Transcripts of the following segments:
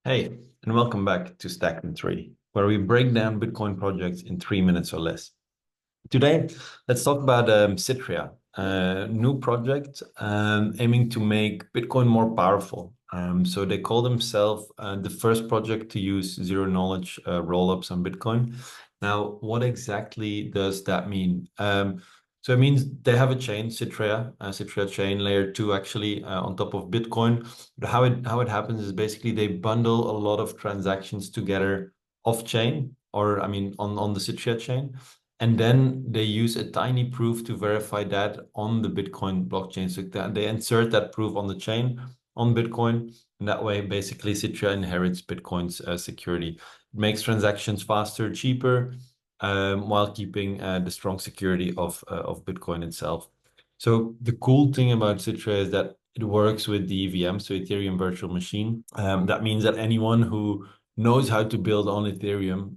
Hey, and welcome back to Stacked in 3, where we break down Bitcoin projects in 3 minutes or less. Today, let's talk about Citrea, a new project aiming to make Bitcoin more powerful. So they call themselves the first project to use zero-knowledge rollups on Bitcoin. Now, what exactly does that mean? So it means they have a chain, Citrea chain layer 2 actually on top of Bitcoin. But how it happens is basically they bundle a lot of transactions together off chain, or I mean on the Citrea chain. And then they use a tiny proof to verify that on the Bitcoin blockchain. So that they insert that proof on the chain on Bitcoin. And that way, basically, Citrea inherits Bitcoin's security. It makes transactions faster, cheaper, while keeping the strong security of Bitcoin itself. So the cool thing about Citrea is that it works with the EVM, so Ethereum Virtual Machine. That means that anyone who knows how to build on Ethereum,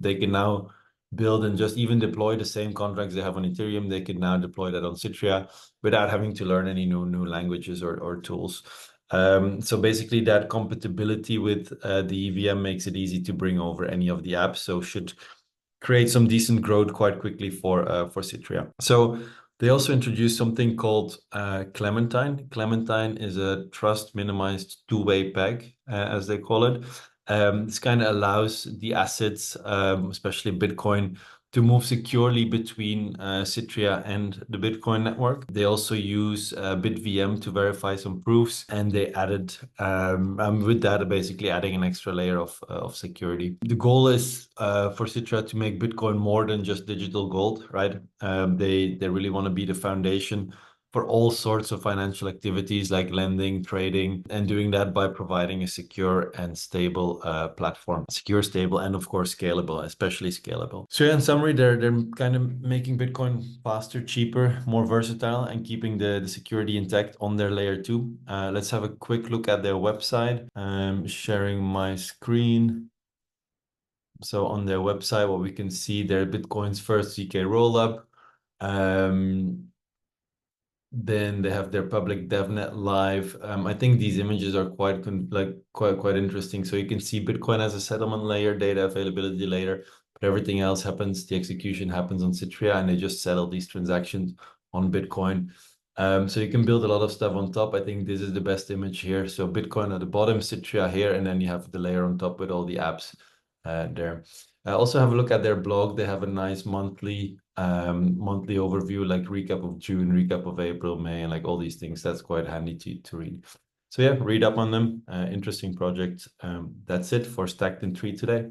they can now build and just even deploy the same contracts they have on Ethereum. They can now deploy that on Citrea without having to learn any new languages or tools. So basically that compatibility with the EVM makes it easy to bring over any of the apps. So should create some decent growth quite quickly for Citrea. So they also introduced something called Clementine. Clementine is a trust minimized two-way peg, as they call it. This kind of allows the assets, especially Bitcoin, to move securely between Citrea and the Bitcoin network. They also use BitVM to verify some proofs, and they added, with that, basically adding an extra layer of security. The goal is for Citrea to make Bitcoin more than just digital gold, right? They really want to be the foundation for all sorts of financial activities like lending, trading, and doing that by providing a secure and stable platform. Secure, stable, and of course scalable, especially scalable. So yeah, in summary, they're kind of making Bitcoin faster, cheaper, more versatile, and keeping the security intact on their layer 2. Let's have a quick look at their website. I'm sharing my screen. So on their website, what we can see, their Bitcoin's first ZK rollup. Then they have their public DevNet live. I think these images are quite interesting. So you can see Bitcoin as a settlement layer, data availability layer, but everything else happens. The execution happens on Citrea, and they just settle these transactions on Bitcoin. So you can build a lot of stuff on top. I think this is the best image here. So Bitcoin at the bottom, Citrea here, and then you have the layer on top with all the apps there. Also have a look at their blog. They have a nice monthly overview, like recap of June, recap of April, May, and like all these things. That's quite handy to read. So yeah, read up on them. Interesting project. That's it for Stacked in 3 today.